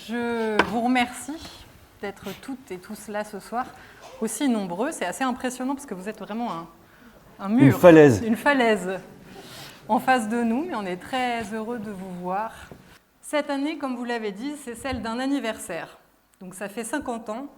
Je vous remercie d'être toutes et tous là ce soir, aussi nombreux. C'est assez impressionnant parce que vous êtes vraiment un mur. Une falaise en face de nous, mais on est très heureux de vous voir. Cette année, comme vous l'avez dit, c'est celle d'un anniversaire. Donc ça fait 50 ans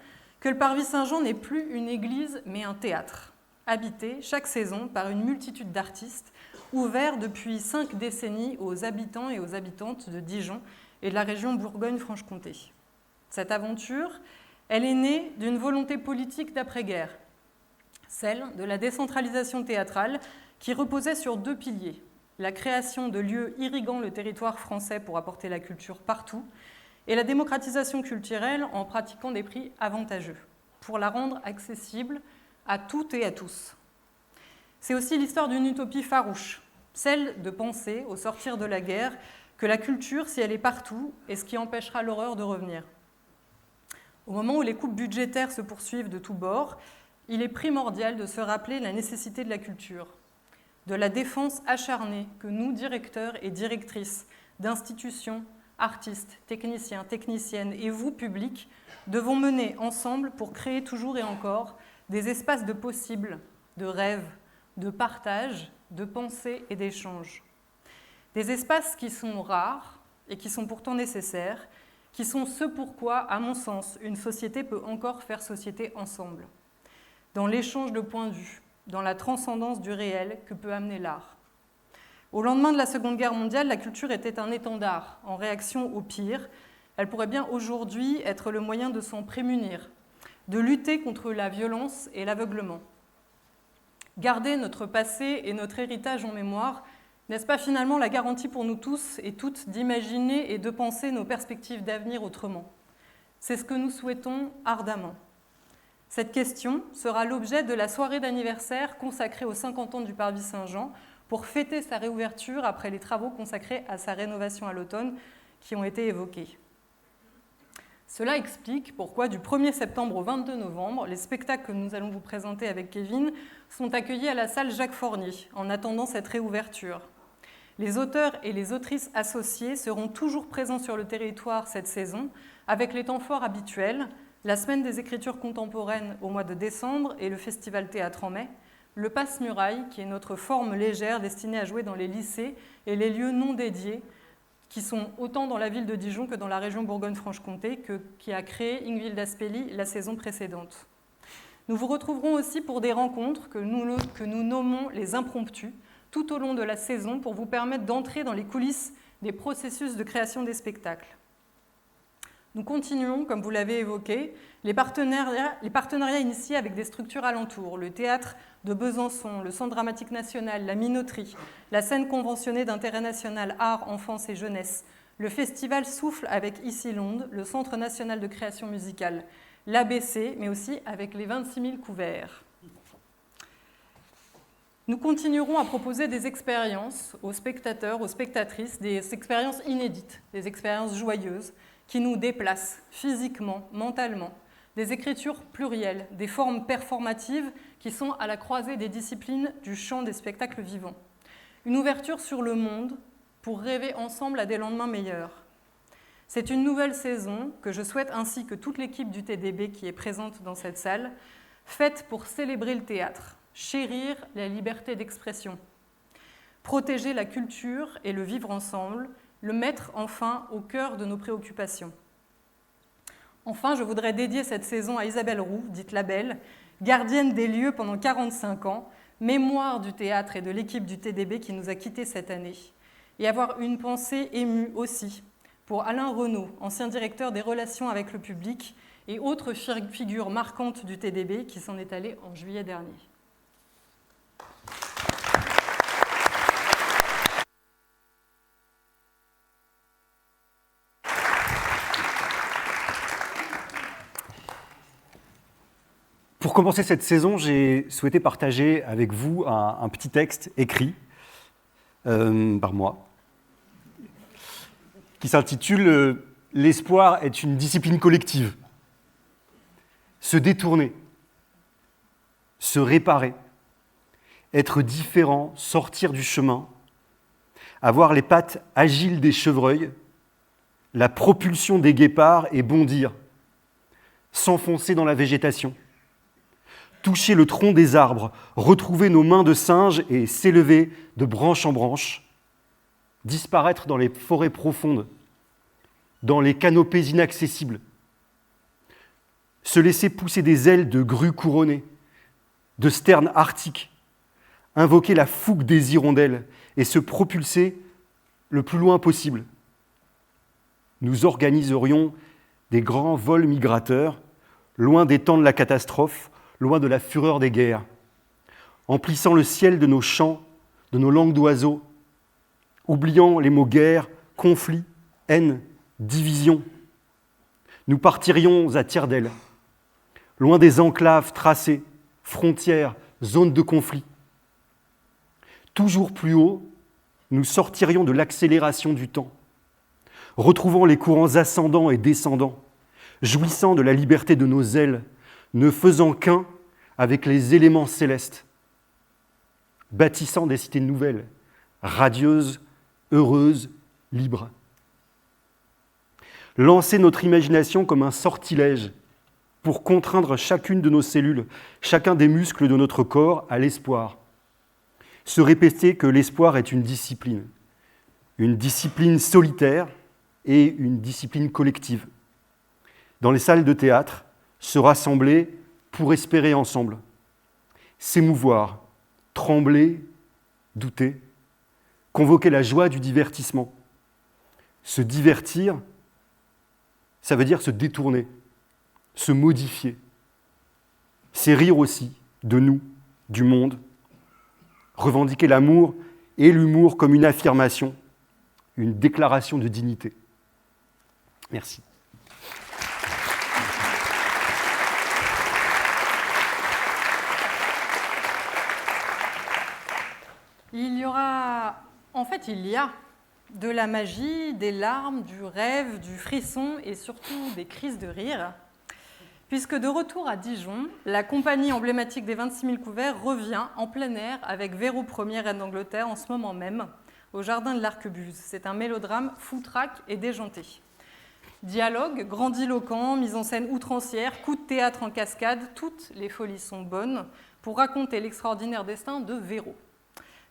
que le Parvis Saint-Jean n'est plus une église, mais un théâtre, habité chaque saison par une multitude d'artistes, ouvert depuis 5 décennies aux habitants et aux habitantes de Dijon et de la région Bourgogne-Franche-Comté. Cette aventure, elle est née d'une volonté politique d'après-guerre, celle de la décentralisation théâtrale qui reposait sur 2 piliers, la création de lieux irriguant le territoire français pour apporter la culture partout, et la démocratisation culturelle en pratiquant des prix avantageux, pour la rendre accessible à toutes et à tous. C'est aussi l'histoire d'une utopie farouche, celle de penser, au sortir de la guerre, que la culture, si elle est partout, est ce qui empêchera l'horreur de revenir. Au moment où les coupes budgétaires se poursuivent de tous bords, il est primordial de se rappeler la nécessité de la culture, de la défense acharnée que nous, directeurs et directrices d'institutions, artistes, techniciens, techniciennes et vous, public, devons mener ensemble pour créer toujours et encore des espaces de possible, de rêve, de partage, de pensée et d'échange. Des espaces qui sont rares et qui sont pourtant nécessaires, qui sont ce pourquoi, à mon sens, une société peut encore faire société ensemble. Dans l'échange de points de vue, dans la transcendance du réel que peut amener l'art. Au lendemain de la Seconde Guerre mondiale, la culture était un étendard en réaction au pire. Elle pourrait bien aujourd'hui être le moyen de s'en prémunir, de lutter contre la violence et l'aveuglement. Garder notre passé et notre héritage en mémoire, n'est-ce pas finalement la garantie pour nous tous et toutes d'imaginer et de penser nos perspectives d'avenir autrement? C'est ce que nous souhaitons ardemment. Cette question sera l'objet de la soirée d'anniversaire consacrée aux 50 ans du Parvis Saint-Jean pour fêter sa réouverture après les travaux consacrés à sa rénovation à l'automne qui ont été évoqués. Cela explique pourquoi du 1er septembre au 22 novembre, les spectacles que nous allons vous présenter avec Kevin sont accueillis à la salle Jacques Fornier en attendant cette réouverture. Les auteurs et les autrices associés seront toujours présents sur le territoire cette saison avec les temps forts habituels, la semaine des écritures contemporaines au mois de décembre et le festival théâtre en mai, le passe-muraille qui est notre forme légère destinée à jouer dans les lycées et les lieux non dédiés qui sont autant dans la ville de Dijon que dans la région Bourgogne-Franche-Comté qui a créé Ingvild Aspeli la saison précédente. Nous vous retrouverons aussi pour des rencontres que nous nommons les impromptus tout au long de la saison pour vous permettre d'entrer dans les coulisses des processus de création des spectacles. Nous continuons, comme vous l'avez évoqué, les partenariats initiés avec des structures alentours, le théâtre de Besançon, le Centre dramatique national, la Minoterie, la scène conventionnée d'intérêt national Art, Enfance et Jeunesse, le festival Souffle avec Ici Londe, le Centre national de création musicale, l'ABC, mais aussi avec les 26 000 couverts. Nous continuerons à proposer des expériences aux spectateurs, aux spectatrices, des expériences inédites, des expériences joyeuses, qui nous déplacent physiquement, mentalement, des écritures plurielles, des formes performatives qui sont à la croisée des disciplines du champ des spectacles vivants. Une ouverture sur le monde pour rêver ensemble à des lendemains meilleurs. C'est une nouvelle saison que je souhaite ainsi que toute l'équipe du TDB qui est présente dans cette salle, faite pour célébrer le théâtre, chérir la liberté d'expression, protéger la culture et le vivre ensemble, le mettre enfin au cœur de nos préoccupations. Enfin, je voudrais dédier cette saison à Isabelle Roux, dite la Belle, gardienne des lieux pendant 45 ans, mémoire du théâtre et de l'équipe du TDB qui nous a quittés cette année, et avoir une pensée émue aussi pour Alain Renaud, ancien directeur des relations avec le public et autre figure marquante du TDB qui s'en est allé en juillet dernier. Pour commencer cette saison, j'ai souhaité partager avec vous un petit texte écrit par moi, qui s'intitule « L'espoir est une discipline collective ». Se détourner, se réparer, être différent, sortir du chemin, avoir les pattes agiles des chevreuils, la propulsion des guépards et bondir, s'enfoncer dans la végétation, toucher le tronc des arbres, retrouver nos mains de singe et s'élever de branche en branche, disparaître dans les forêts profondes, dans les canopées inaccessibles, se laisser pousser des ailes de grues couronnées, de sternes arctiques, invoquer la fougue des hirondelles et se propulser le plus loin possible. Nous organiserions des grands vols migrateurs, loin des temps de la catastrophe, loin de la fureur des guerres, emplissant le ciel de nos chants, de nos langues d'oiseaux, oubliant les mots guerre, conflit, haine, division. Nous partirions à tire-d'aile, loin des enclaves tracées, frontières, zones de conflit. Toujours plus haut, nous sortirions de l'accélération du temps, retrouvant les courants ascendants et descendants, jouissant de la liberté de nos ailes, ne faisant qu'un avec les éléments célestes, bâtissant des cités nouvelles, radieuses, heureuses, libres. Lancer notre imagination comme un sortilège pour contraindre chacune de nos cellules, chacun des muscles de notre corps à l'espoir. Se répéter que l'espoir est une discipline solitaire et une discipline collective. Dans les salles de théâtre, se rassembler pour espérer ensemble, s'émouvoir, trembler, douter, convoquer la joie du divertissement. Se divertir, ça veut dire se détourner, se modifier. C'est rire aussi de nous, du monde, revendiquer l'amour et l'humour comme une affirmation, une déclaration de dignité. Merci. Il y a de la magie, des larmes, du rêve, du frisson et surtout des crises de rire, puisque de retour à Dijon, la compagnie emblématique des 26 000 couverts revient en plein air avec Véro Ier, reine d'Angleterre, en ce moment même, au Jardin de l'Arquebuse. C'est un mélodrame foutraque et déjanté. Dialogue grandiloquent, mise en scène outrancière, coups de théâtre en cascade, toutes les folies sont bonnes pour raconter l'extraordinaire destin de Véro.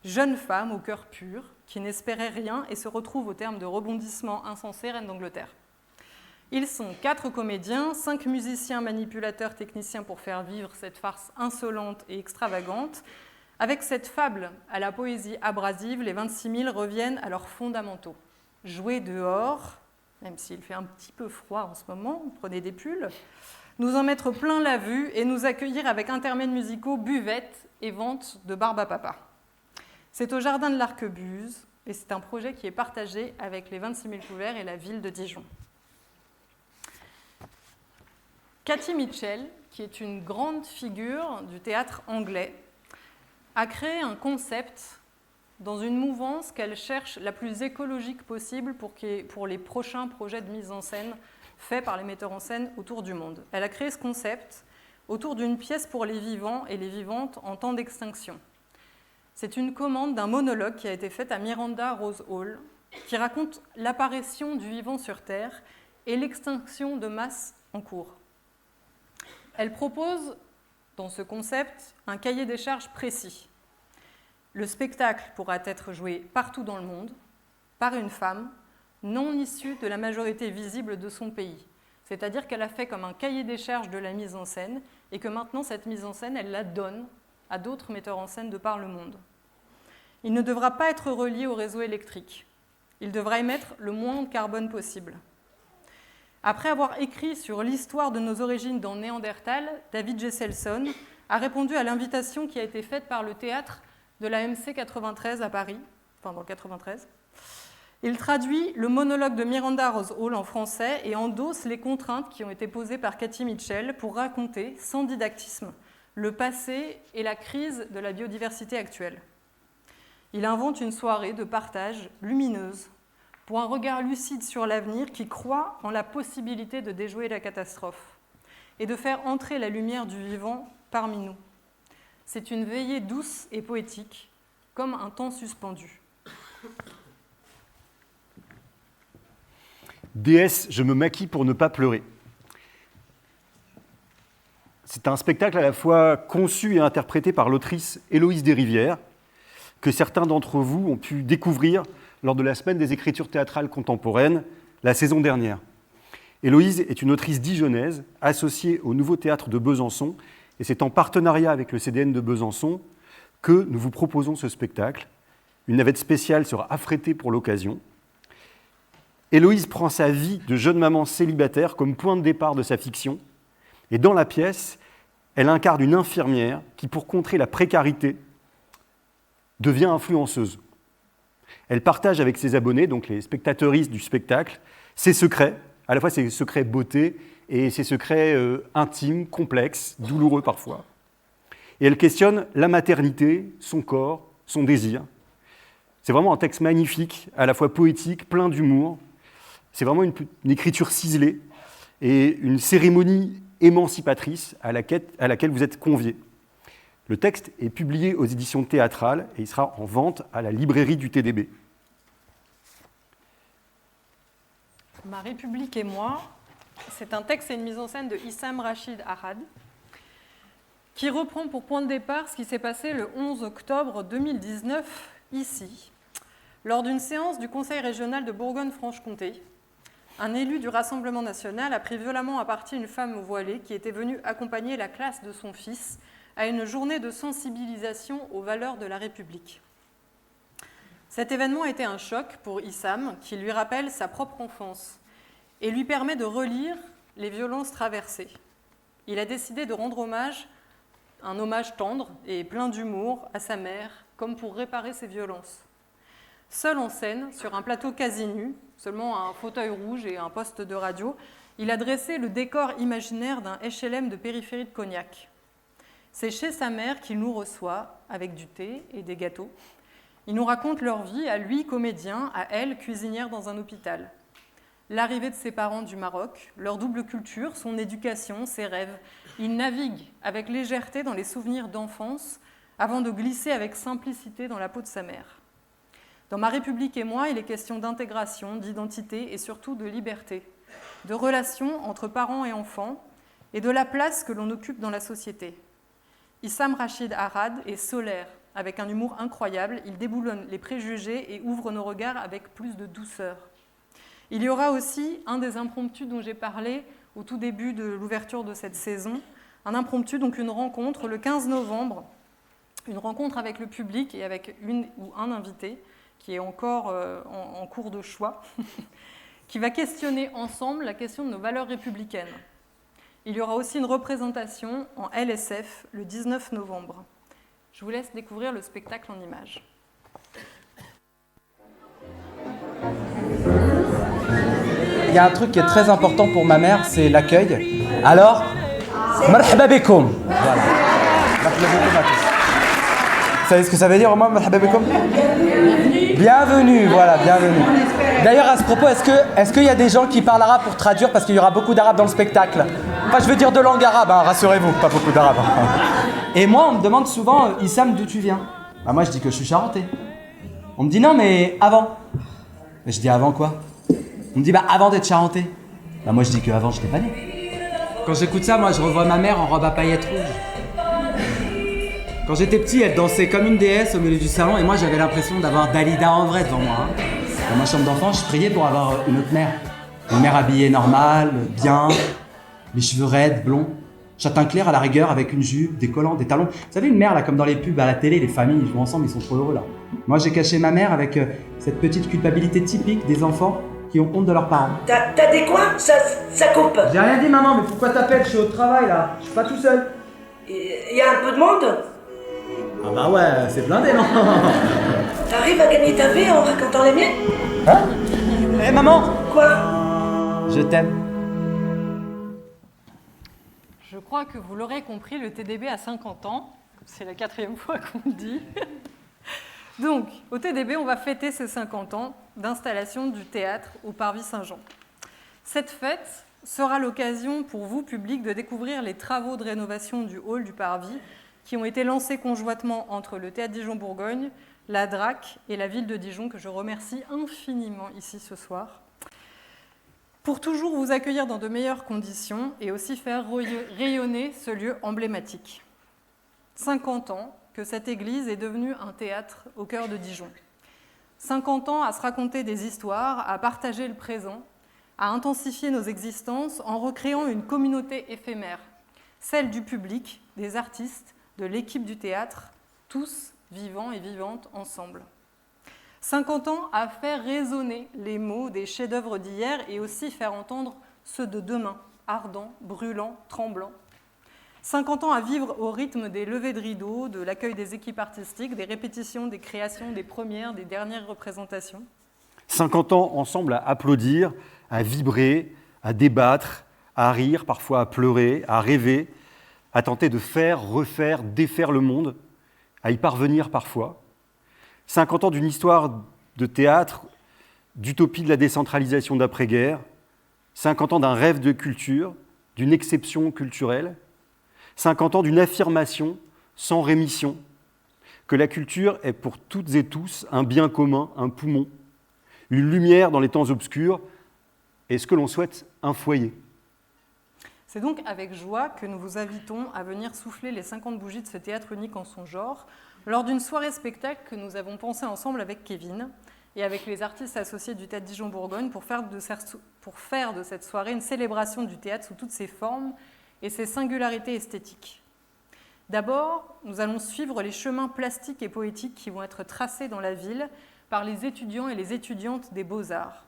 Jeune femme au cœur pur, qui n'espérait rien et se retrouve au terme de rebondissements insensés, reine d'Angleterre. Ils sont 4 comédiens, 5 musiciens, manipulateurs, techniciens pour faire vivre cette farce insolente et extravagante. Avec cette fable à la poésie abrasive, les 26 000 reviennent à leurs fondamentaux. Jouer dehors, même s'il fait un petit peu froid en ce moment, prenez des pulls, nous en mettre plein la vue et nous accueillir avec intermèdes musicaux, buvettes et vente de barbe à papa. C'est au Jardin de l'Arquebuse et c'est un projet qui est partagé avec les 26 000 couverts et la ville de Dijon. Katie Mitchell, qui est une grande figure du théâtre anglais, a créé un concept dans une mouvance qu'elle cherche la plus écologique possible pour les prochains projets de mise en scène faits par les metteurs en scène autour du monde. Elle a créé ce concept autour d'une pièce pour les vivants et les vivantes en temps d'extinction. C'est une commande d'un monologue qui a été fait à Miranda Rose Hall, qui raconte l'apparition du vivant sur Terre et l'extinction de masse en cours. Elle propose, dans ce concept, un cahier des charges précis. Le spectacle pourra être joué partout dans le monde, par une femme, non issue de la majorité visible de son pays. C'est-à-dire qu'elle a fait comme un cahier des charges de la mise en scène, et que maintenant, cette mise en scène, elle la donne à d'autres metteurs en scène de par le monde. Il ne devra pas être relié au réseau électrique. Il devra émettre le moins de carbone possible. Après avoir écrit sur l'histoire de nos origines dans Néandertal, David Jesselson a répondu à l'invitation qui a été faite par le théâtre de la MC 93 à Paris, enfin dans le 93. Il traduit le monologue de Miranda Rose Hall en français et endosse les contraintes qui ont été posées par Katie Mitchell pour raconter, sans didactisme, le passé et la crise de la biodiversité actuelle. Il invente une soirée de partage lumineuse pour un regard lucide sur l'avenir qui croit en la possibilité de déjouer la catastrophe et de faire entrer la lumière du vivant parmi nous. C'est une veillée douce et poétique, comme un temps suspendu. Déesse, je me maquille pour ne pas pleurer. C'est un spectacle à la fois conçu et interprété par l'autrice Héloïse Desrivières, que certains d'entre vous ont pu découvrir lors de la Semaine des écritures théâtrales contemporaines, la saison dernière. Héloïse est une autrice dijonnaise associée au Nouveau Théâtre de Besançon, et c'est en partenariat avec le CDN de Besançon que nous vous proposons ce spectacle. Une navette spéciale sera affrétée pour l'occasion. Héloïse prend sa vie de jeune maman célibataire comme point de départ de sa fiction, et dans la pièce, elle incarne une infirmière qui, pour contrer la précarité, devient influenceuse. Elle partage avec ses abonnés, donc les spectateuristes du spectacle, ses secrets, à la fois ses secrets beauté et ses secrets intimes, complexes, douloureux parfois. Et elle questionne la maternité, son corps, son désir. C'est vraiment un texte magnifique, à la fois poétique, plein d'humour. C'est vraiment une écriture ciselée et une cérémonie émancipatrice à laquelle vous êtes conviés. Le texte est publié aux éditions théâtrales et il sera en vente à la librairie du TDB. Ma République et moi, c'est un texte et une mise en scène de Issam Rachid Arad qui reprend pour point de départ ce qui s'est passé le 11 octobre 2019 ici, lors d'une séance du Conseil régional de Bourgogne-Franche-Comté. Un élu du Rassemblement national a pris violemment à partie une femme voilée qui était venue accompagner la classe de son fils à une journée de sensibilisation aux valeurs de la République. Cet événement a été un choc pour Issam, qui lui rappelle sa propre enfance et lui permet de relire les violences traversées. Il a décidé de rendre un hommage tendre et plein d'humour à sa mère, comme pour réparer ses violences. Seul en scène, sur un plateau quasi nu, seulement un fauteuil rouge et un poste de radio, il a dressé le décor imaginaire d'un HLM de périphérie de Cognac. C'est chez sa mère qu'il nous reçoit, avec du thé et des gâteaux. Il nous raconte leur vie, à lui, comédien, à elle, cuisinière dans un hôpital. L'arrivée de ses parents du Maroc, leur double culture, son éducation, ses rêves. Il navigue avec légèreté dans les souvenirs d'enfance, avant de glisser avec simplicité dans la peau de sa mère. Dans Ma République et moi, il est question d'intégration, d'identité et surtout de liberté, de relations entre parents et enfants et de la place que l'on occupe dans la société. Issam Rachid Arad est solaire, avec un humour incroyable, il déboulonne les préjugés et ouvre nos regards avec plus de douceur. Il y aura aussi un des impromptus dont j'ai parlé au tout début de l'ouverture de cette saison, un impromptu, donc une rencontre le 15 novembre, une rencontre avec le public et avec une ou un invité, qui est encore en cours de choix, qui va questionner ensemble la question de nos valeurs républicaines. Il y aura aussi une représentation en LSF le 19 novembre. Je vous laisse découvrir le spectacle en images. Il y a un truc qui est très important pour ma mère, c'est l'accueil. Alors, marhaba bikoum. Voilà. Marhaba bikoum à tous. Vous savez ce que ça veut dire au moins, marhaba bikoum ? Bienvenue, voilà, bienvenue. D'ailleurs, à ce propos, est-ce qu'il y a des gens qui parlent arabe pour traduire, parce qu'il y aura beaucoup d'arabe dans le spectacle ? Enfin, je veux dire de langue arabe, hein, rassurez-vous, pas beaucoup d'arabe. Et moi, on me demande souvent, Issam, d'où tu viens ? Bah, moi, je dis que je suis charentais. On me dit non, mais avant. Mais je dis avant quoi ? On me dit avant d'être charentais. Bah, moi, je dis que avant, j'étais pas né. Quand j'écoute ça, moi, je revois ma mère en robe à paillettes rouges. Quand j'étais petit, elle dansait comme une déesse au milieu du salon et moi j'avais l'impression d'avoir Dalida en vrai devant moi. Hein. Dans ma chambre d'enfant, je priais pour avoir une autre mère. Une mère habillée normale, bien, les cheveux raides, blonds, châtain clair à la rigueur avec une jupe, des collants, des talons. Vous savez, une mère là, comme dans les pubs à la télé, les familles ils jouent ensemble, ils sont trop heureux là. Moi j'ai caché ma mère avec cette petite culpabilité typique des enfants qui ont honte de leurs parents. T'as des quoi ? Ça coupe. J'ai rien dit maman, mais pourquoi t'appelles ? Je suis au travail là, je suis pas tout seul. Il y a un peu de monde ? Ah bah ouais, c'est blindé non ? T'arrives à gagner ta vie en racontant les miennes ? Hein ? Eh maman ? Quoi ? Je t'aime. Je crois que vous l'aurez compris, le TDB a 50 ans. C'est la 4e fois qu'on le dit. Donc, au TDB, on va fêter ces 50 ans d'installation du théâtre au Parvis Saint-Jean. Cette fête sera l'occasion pour vous, public, de découvrir les travaux de rénovation du hall du Parvis qui ont été lancés conjointement entre le Théâtre Dijon-Bourgogne, la DRAC et la ville de Dijon, que je remercie infiniment ici ce soir. pour toujours vous accueillir dans de meilleures conditions et aussi faire rayonner ce lieu emblématique. 50 ans que cette église est devenue un théâtre au cœur de Dijon. 50 ans à se raconter des histoires, à partager le présent, à intensifier nos existences en recréant une communauté éphémère, celle du public, des artistes, de l'équipe du théâtre, tous vivants et vivantes ensemble. 50 ans à faire résonner les mots des chefs-d'œuvre d'hier et aussi faire entendre ceux de demain, ardents, brûlants, tremblants. 50 ans à vivre au rythme des levées de rideaux, de l'accueil des équipes artistiques, des répétitions, des créations, des premières, des dernières représentations. 50 ans ensemble à applaudir, à vibrer, à débattre, à rire, parfois à pleurer, à rêver, à tenter de faire, refaire, défaire le monde, à y parvenir parfois. 50 ans d'une histoire de théâtre, d'utopie de la décentralisation d'après-guerre, 50 ans d'un rêve de culture, d'une exception culturelle, 50 ans d'une affirmation sans rémission, que la culture est pour toutes et tous un bien commun, un poumon, une lumière dans les temps obscurs, et ce que l'on souhaite, un foyer. C'est donc avec joie que nous vous invitons à venir souffler les 50 bougies de ce théâtre unique en son genre, lors d'une soirée spectacle que nous avons pensée ensemble avec Kevin et avec les artistes associés du Théâtre Dijon-Bourgogne pour faire de cette soirée une célébration du théâtre sous toutes ses formes et ses singularités esthétiques. D'abord, nous allons suivre les chemins plastiques et poétiques qui vont être tracés dans la ville par les étudiants et les étudiantes des Beaux-Arts.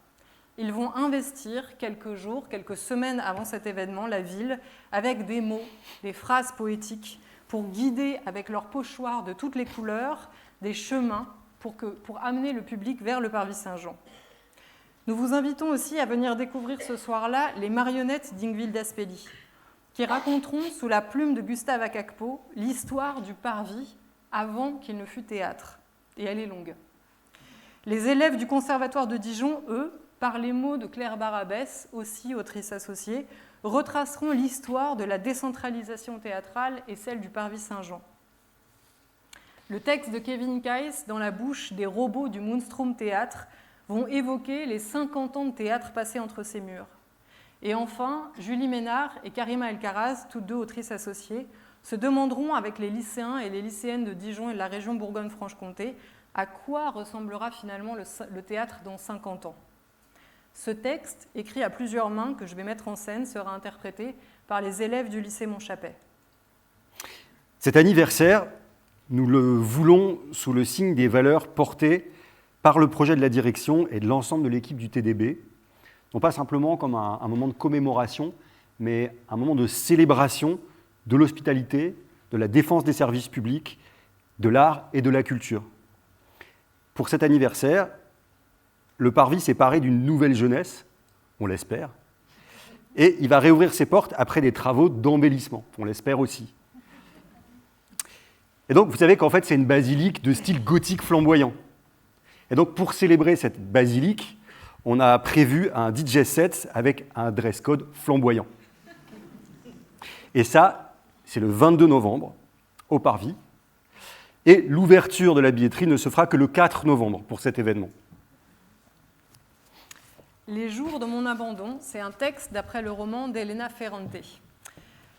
Ils vont investir quelques jours, quelques semaines avant cet événement, la ville avec des mots, des phrases poétiques pour guider avec leurs pochoirs de toutes les couleurs des chemins pour amener le public vers le Parvis Saint-Jean. Nous vous invitons aussi à venir découvrir ce soir-là les marionnettes d'Ingvild Aspeli, qui raconteront sous la plume de Gustave Akakpo l'histoire du Parvis avant qu'il ne fût théâtre. Et elle est longue. Les élèves du Conservatoire de Dijon, eux, par les mots de Claire Barabès, aussi autrice associée, retraceront l'histoire de la décentralisation théâtrale et celle du Parvis Saint-Jean. Le texte de Kevin Kayes, dans la bouche des robots du Moonstrom Théâtre, vont évoquer les 50 ans de théâtre passés entre ces murs. Et enfin, Julie Ménard et Karima Elkaraz, toutes deux autrices associées, se demanderont avec les lycéens et les lycéennes de Dijon et de la région Bourgogne-Franche-Comté à quoi ressemblera finalement le théâtre dans 50 ans. Ce texte, écrit à plusieurs mains que je vais mettre en scène, sera interprété par les élèves du lycée Montchapet. Cet anniversaire, nous le voulons sous le signe des valeurs portées par le projet de la direction et de l'ensemble de l'équipe du TDB, non pas simplement comme un moment de commémoration, mais un moment de célébration de l'hospitalité, de la défense des services publics, de l'art et de la culture. Pour cet anniversaire, le Parvis est paré d'une nouvelle jeunesse, on l'espère, et il va réouvrir ses portes après des travaux d'embellissement, on l'espère aussi. Et donc, vous savez qu'en fait, c'est une basilique de style gothique flamboyant. Et donc, pour célébrer cette basilique, on a prévu un DJ set avec un dress code flamboyant. Et ça, c'est le 22 novembre, au Parvis. Et l'ouverture de la billetterie ne se fera que le 4 novembre pour cet événement. Les jours de mon abandon, c'est un texte d'après le roman d'Elena Ferrante.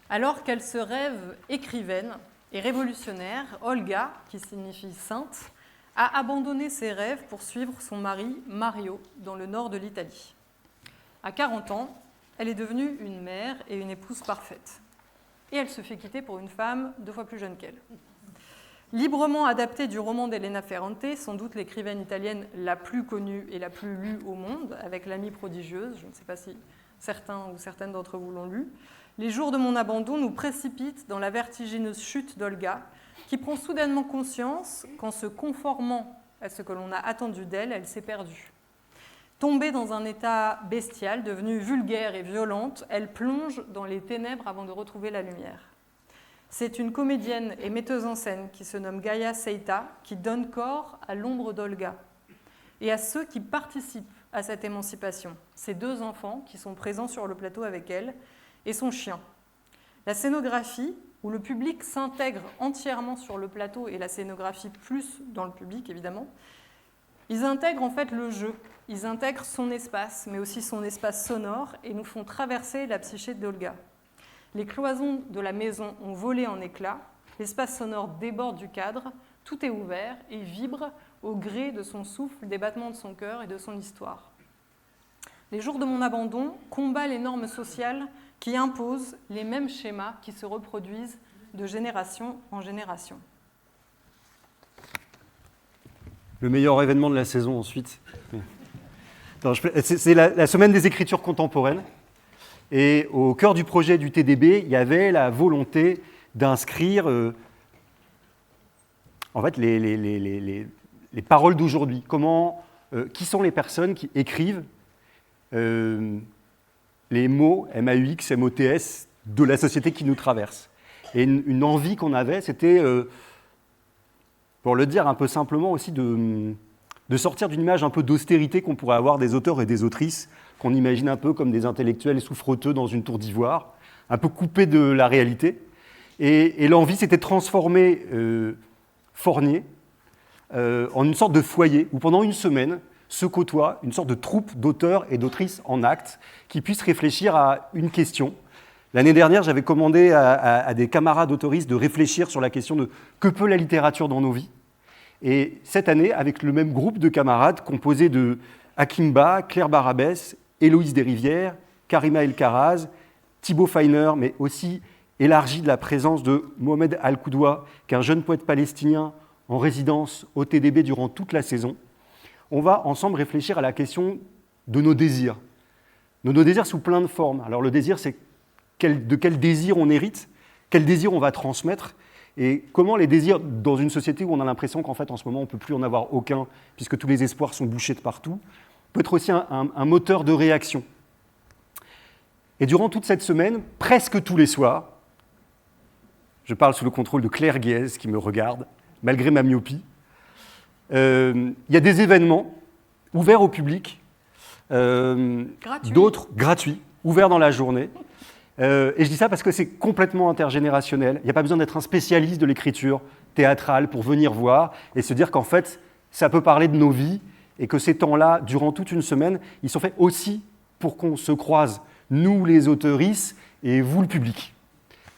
Alors qu'elle se rêve écrivaine et révolutionnaire, Olga, qui signifie sainte, a abandonné ses rêves pour suivre son mari Mario dans le nord de l'Italie. À 40 ans, elle est devenue une mère et une épouse parfaite. Et elle se fait quitter pour une femme 2 fois plus jeune qu'elle. Librement adaptée du roman d'Elena Ferrante, sans doute l'écrivaine italienne la plus connue et la plus lue au monde, avec L'amie prodigieuse, je ne sais pas si certains ou certaines d'entre vous l'ont lu, les jours de mon abandon nous précipitent dans la vertigineuse chute d'Olga, qui prend soudainement conscience qu'en se conformant à ce que l'on a attendu d'elle, elle s'est perdue. Tombée dans un état bestial, devenue vulgaire et violente, elle plonge dans les ténèbres avant de retrouver la lumière. C'est une comédienne et metteuse en scène qui se nomme Gaia Seita qui donne corps à l'ombre d'Olga et à ceux qui participent à cette émancipation, ses 2 enfants qui sont présents sur le plateau avec elle et son chien. La scénographie, où le public s'intègre entièrement sur le plateau et la scénographie plus dans le public évidemment, Ils intègrent en fait le jeu, ils intègrent son espace, mais aussi son espace sonore, et nous font traverser la psyché d'Olga. Les cloisons de la maison ont volé en éclats, l'espace sonore déborde du cadre, tout est ouvert et vibre au gré de son souffle, des battements de son cœur et de son histoire. Les jours de mon abandon combat les normes sociales qui imposent les mêmes schémas qui se reproduisent de génération en génération. Le meilleur événement de la saison ensuite. C'est la semaine des écritures contemporaines. Et au cœur du projet du TDB, il y avait la volonté d'inscrire en fait, les paroles d'aujourd'hui. Qui sont les personnes qui écrivent les mots MAUX, MOTS de la société qui nous traverse. Et une envie qu'on avait, c'était, pour le dire un peu simplement aussi, de sortir d'une image un peu d'austérité qu'on pourrait avoir des auteurs et des autrices, qu'on imagine un peu comme des intellectuels souffreteux dans une tour d'ivoire, un peu coupés de la réalité. Et l'envie, c'était de transformer Fournier en une sorte de foyer où pendant une semaine se côtoient une sorte de troupe d'auteurs et d'autrices en acte qui puissent réfléchir à une question. L'année dernière, j'avais commandé à des camarades autoristes de réfléchir sur la question de que peut la littérature dans nos vies. Et cette année, avec le même groupe de camarades composé de Akimba, Claire Barabès, Héloïse Desrivières, Karima El-Karaz, Thibaut Feiner, mais aussi élargi de la présence de Mohamed Al-Koudoua, qui est un jeune poète palestinien en résidence au TDB durant toute la saison, on va ensemble réfléchir à la question de nos désirs. Nos désirs sous plein de formes. Alors le désir, c'est de quel désir on hérite, quel désir on va transmettre, et comment les désirs, dans une société où on a l'impression qu'en fait, en ce moment, on ne peut plus en avoir aucun, puisque tous les espoirs sont bouchés de partout, peut être aussi un moteur de réaction. Et durant toute cette semaine, presque tous les soirs, je parle sous le contrôle de Claire Guiez, qui me regarde, malgré ma myopie, il y a des événements ouverts au public, d'autres gratuits, ouverts dans la journée. Et je dis ça parce que c'est complètement intergénérationnel. Il n'y a pas besoin d'être un spécialiste de l'écriture théâtrale pour venir voir et se dire qu'en fait, ça peut parler de nos vies et que ces temps-là, durant toute une semaine, ils sont faits aussi pour qu'on se croise, nous les auteuristes et vous le public.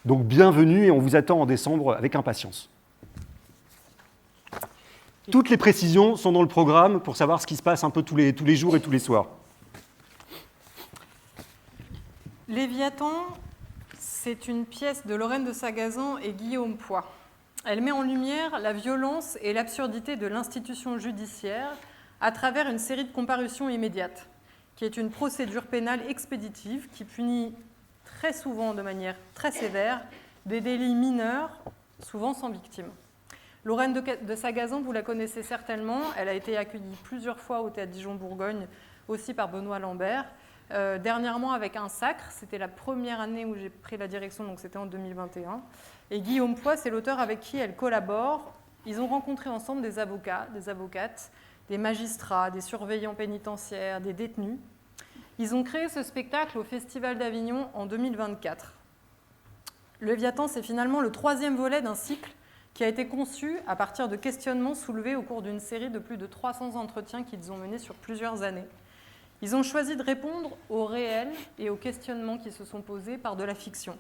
Donc bienvenue et on vous attend en décembre avec impatience. Toutes les précisions sont dans le programme pour savoir ce qui se passe un peu tous les jours et tous les soirs. Léviathan, c'est une pièce de Lorraine de Sagazan et Guillaume Poix. Elle met en lumière la violence et l'absurdité de l'institution judiciaire à travers une série de comparutions immédiates, qui est une procédure pénale expéditive qui punit très souvent de manière très sévère des délits mineurs, souvent sans victime. Lorraine de Sagazan, vous la connaissez certainement, elle a été accueillie plusieurs fois au Théâtre Dijon-Bourgogne, aussi par Benoît Lambert. Dernièrement avec Un Sacre, c'était la première année où j'ai pris la direction, donc c'était en 2021. Et Guillaume Poix, c'est l'auteur avec qui elle collabore. Ils ont rencontré ensemble des avocats, des avocates, des magistrats, des surveillants pénitentiaires, des détenus. Ils ont créé ce spectacle au Festival d'Avignon en 2024. Léviathan, c'est finalement le 3e volet d'un cycle qui a été conçu à partir de questionnements soulevés au cours d'une série de plus de 300 entretiens qu'ils ont menés sur plusieurs années. Ils ont choisi de répondre aux réels et aux questionnements qui se sont posés par de la fiction.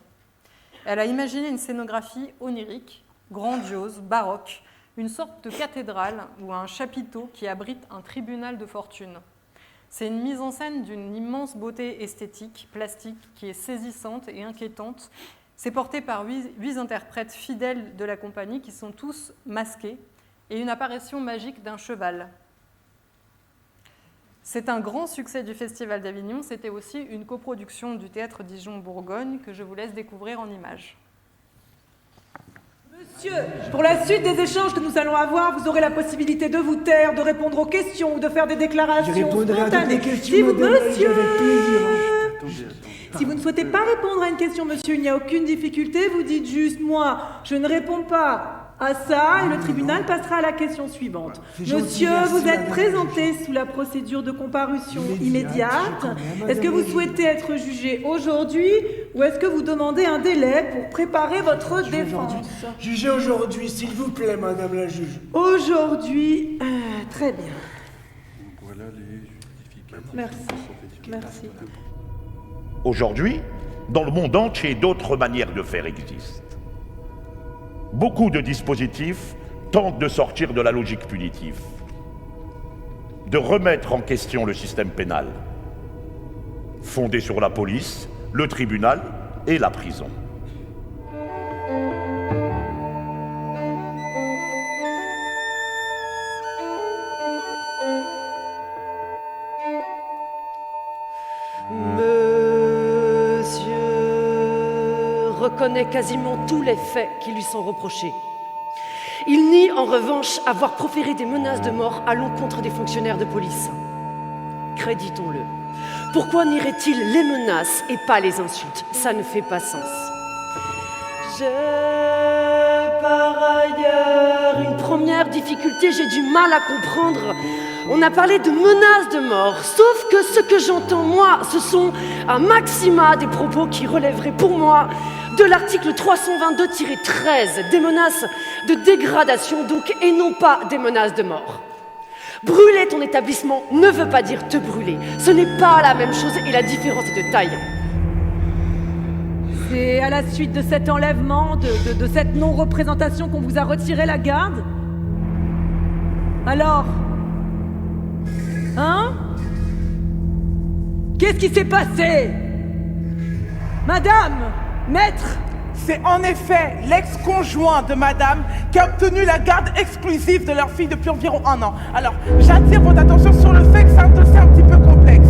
Elle a imaginé une scénographie onirique, grandiose, baroque, une sorte de cathédrale ou un chapiteau qui abrite un tribunal de fortune. C'est une mise en scène d'une immense beauté esthétique, plastique, qui est saisissante et inquiétante. C'est porté par 8 interprètes fidèles de la compagnie qui sont tous masqués et une apparition magique d'un cheval. C'est un grand succès du Festival d'Avignon. C'était aussi une coproduction du Théâtre Dijon-Bourgogne que je vous laisse découvrir en images. Monsieur, pour la suite des échanges que nous allons avoir, vous aurez la possibilité de vous taire, de répondre aux questions ou de faire des déclarations spontanées. Je répondrai à toutes les questions, Monsieur, avec plaisir. Si vous ne souhaitez pas répondre à une question, monsieur, il n'y a aucune difficulté. Vous dites juste, moi, je ne réponds pas à ça, et le tribunal passera à la question suivante. Monsieur, vous êtes présenté sous la procédure de comparution immédiate. Est-ce que vous souhaitez être jugé aujourd'hui ou est-ce que vous demandez un délai pour préparer votre défense? Jugez aujourd'hui, s'il vous plaît, madame la juge. Aujourd'hui, très bien. Merci. Merci. Aujourd'hui, dans le monde entier, d'autres manières de faire existent. Beaucoup de dispositifs tentent de sortir de la logique punitive, de remettre en question le système pénal, fondé sur la police, le tribunal et la prison. Reconnaît quasiment tous les faits qui lui sont reprochés. Il nie en revanche avoir proféré des menaces de mort à l'encontre des fonctionnaires de police. Créditons-le. Pourquoi nierait-il les menaces et pas les insultes? Ça ne fait pas sens. J'ai par ailleurs une première difficulté, j'ai du mal à comprendre. On a parlé de menaces de mort, sauf que ce que j'entends moi, ce sont un maxima des propos qui relèveraient pour moi de l'article 322-13, des menaces de dégradation donc, et non pas des menaces de mort. Brûler ton établissement ne veut pas dire te brûler. Ce n'est pas la même chose et la différence est de taille. C'est à la suite de cet enlèvement, de cette non-représentation qu'on vous a retiré la garde? Alors? Hein? Qu'est-ce qui s'est passé? Madame? Maître? C'est en effet l'ex-conjoint de madame qui a obtenu la garde exclusive de leur fille depuis environ 1 an. Alors, j'attire votre attention sur le fait que c'est un dossier un petit peu complexe.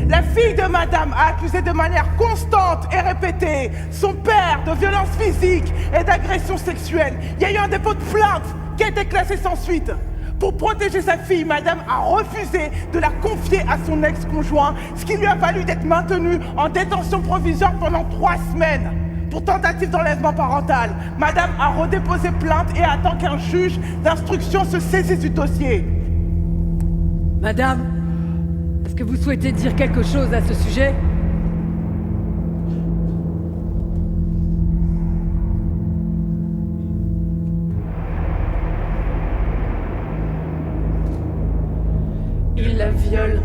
La fille de madame a accusé de manière constante et répétée son père de violences physiques et d'agressions sexuelles. Il y a eu un dépôt de plainte qui a été classé sans suite. Pour protéger sa fille, madame a refusé de la confier à son ex-conjoint, ce qui lui a valu d'être maintenue en détention provisoire pendant 3 semaines. Pour tentative d'enlèvement parental, madame a redéposé plainte et attend qu'un juge d'instruction se saisisse du dossier. Madame, est-ce que vous souhaitez dire quelque chose à ce sujet? Il la viole.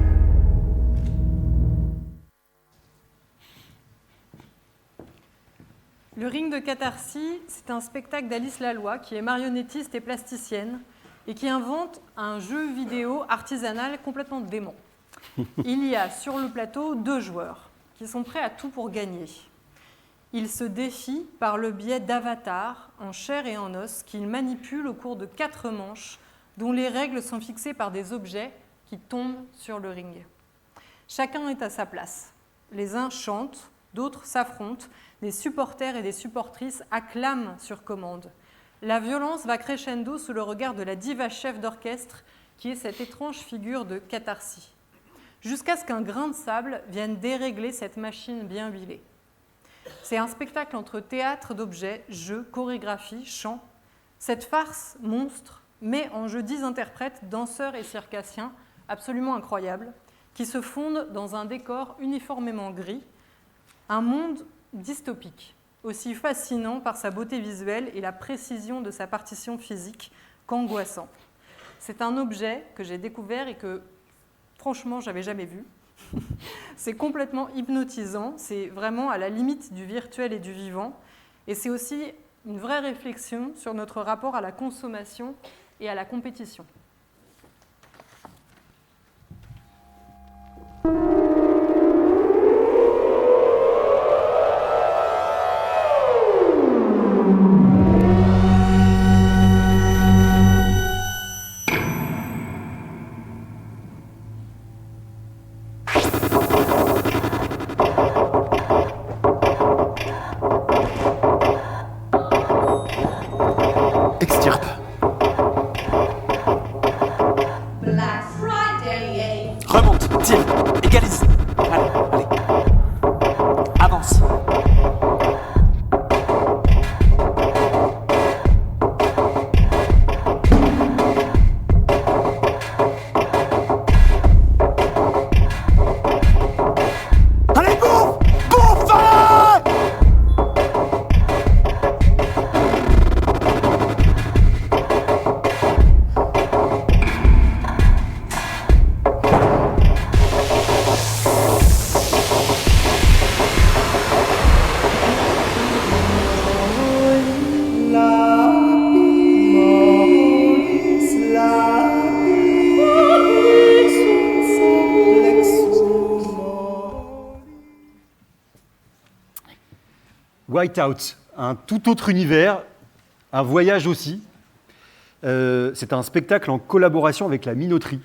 Le ring de Catharsis, c'est un spectacle d'Alice Laloy, qui est marionnettiste et plasticienne, et qui invente un jeu vidéo artisanal complètement dément. Il y a sur le plateau 2 joueurs, qui sont prêts à tout pour gagner. Ils se défient par le biais d'avatars en chair et en os qu'ils manipulent au cours de 4 manches, dont les règles sont fixées par des objets qui tombent sur le ring. Chacun est à sa place. Les uns chantent, d'autres s'affrontent, des supporters et des supportrices acclament sur commande. La violence va crescendo sous le regard de la diva chef d'orchestre qui est cette étrange figure de Catharsis, jusqu'à ce qu'un grain de sable vienne dérégler cette machine bien huilée. C'est un spectacle entre théâtre d'objets, jeux, chorégraphie, chant. Cette farce monstre met en jeu 10 interprètes, danseurs et circassiens absolument incroyables, qui se fondent dans un décor uniformément gris, un monde dystopique, aussi fascinant par sa beauté visuelle et la précision de sa partition physique qu'angoissant. C'est un objet que j'ai découvert et que, franchement, j'avais jamais vu. C'est complètement hypnotisant, c'est vraiment à la limite du virtuel et du vivant, et c'est aussi une vraie réflexion sur notre rapport à la consommation et à la compétition. Whiteout, un tout autre univers, un voyage aussi. C'est un spectacle en collaboration avec la Minoterie.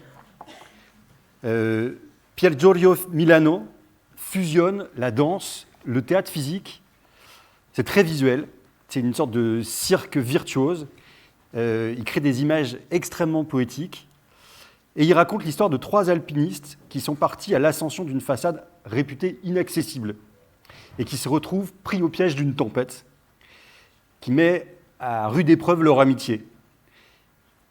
Pier Giorgio Milano fusionne la danse, le théâtre physique. C'est très visuel, c'est une sorte de cirque virtuose. Il crée des images extrêmement poétiques. Et il raconte l'histoire de 3 alpinistes qui sont partis à l'ascension d'une façade réputée inaccessible et qui se retrouvent pris au piège d'une tempête qui met à rude épreuve leur amitié.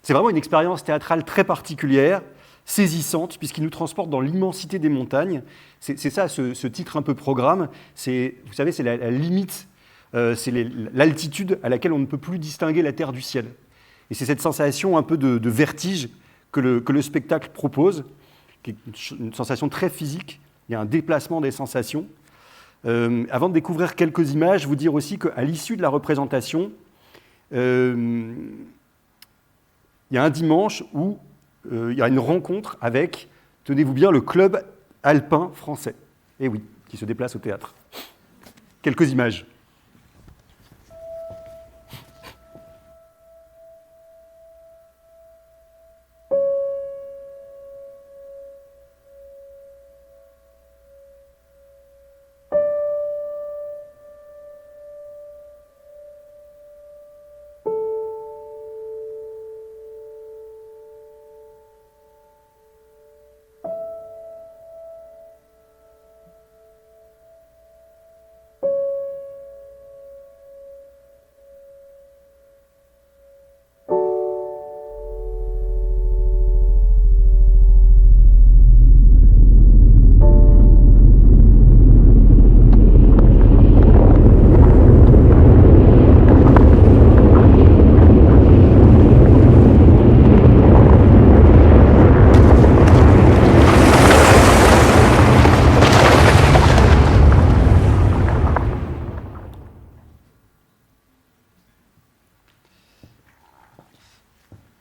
C'est vraiment une expérience théâtrale très particulière, saisissante, puisqu'il nous transporte dans l'immensité des montagnes. C'est ça, ce titre un peu programme. Vous savez, c'est la limite, c'est l'altitude à laquelle on ne peut plus distinguer la terre du ciel. Et c'est cette sensation un peu de vertige que le spectacle propose, qui est une sensation très physique. Il y a un déplacement des sensations. Avant de découvrir quelques images, vous dire aussi qu'à l'issue de la représentation, il y a un dimanche où il y a une rencontre avec, tenez-vous bien, le club alpin français. Et oui, qui se déplace au théâtre. Quelques images.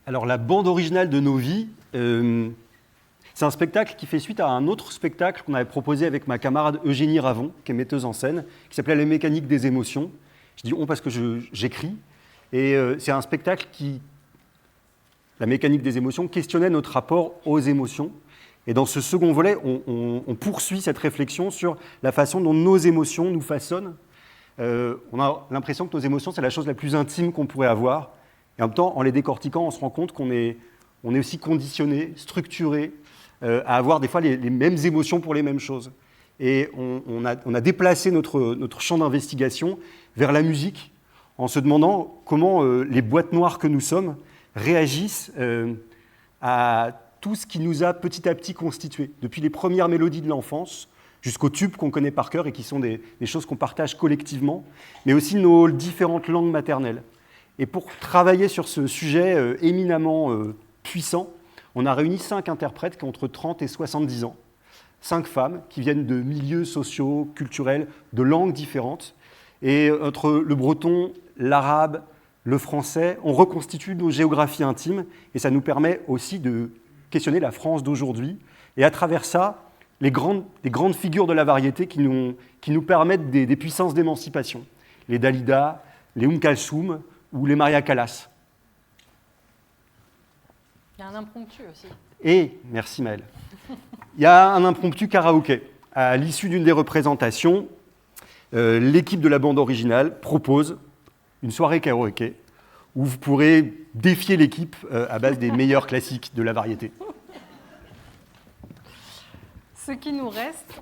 Alors, la bande originale de Nos vies, c'est un spectacle qui fait suite à un autre spectacle qu'on avait proposé avec ma camarade Eugénie Ravon, qui est metteuse en scène, qui s'appelait Les mécaniques des émotions. Je dis on parce que j'écris. Et c'est un spectacle qui, la mécanique des émotions, questionnait notre rapport aux émotions. Et dans ce second volet, on poursuit cette réflexion sur la façon dont nos émotions nous façonnent. On a l'impression que nos émotions, c'est la chose la plus intime qu'on pourrait avoir. Et en même temps, en les décortiquant, on se rend compte qu'on est aussi conditionné, structuré, à avoir des fois les mêmes émotions pour les mêmes choses. Et on a déplacé notre champ d'investigation vers la musique, en se demandant comment les boîtes noires que nous sommes réagissent à tout ce qui nous a petit à petit constitués, depuis les premières mélodies de l'enfance jusqu'aux tubes qu'on connaît par cœur et qui sont des choses qu'on partage collectivement, mais aussi nos différentes langues maternelles. Et pour travailler sur ce sujet éminemment puissant, on a réuni 5 interprètes qui ont entre 30 et 70 ans, 5 femmes qui viennent de milieux sociaux, culturels, de langues différentes. Et entre le breton, l'arabe, le français, on reconstitue nos géographies intimes et ça nous permet aussi de questionner la France d'aujourd'hui. Et à travers ça, les grandes figures de la variété qui nous permettent des puissances d'émancipation. Les Dalida, les Kalsoum ou les Maria Callas. Il y a un impromptu aussi. Et, merci Maëlle, il y a un impromptu karaoké. À l'issue d'une des représentations, l'équipe de la bande originale propose une soirée karaoké où vous pourrez défier l'équipe à base des meilleurs classiques de la variété. Ce qui nous reste,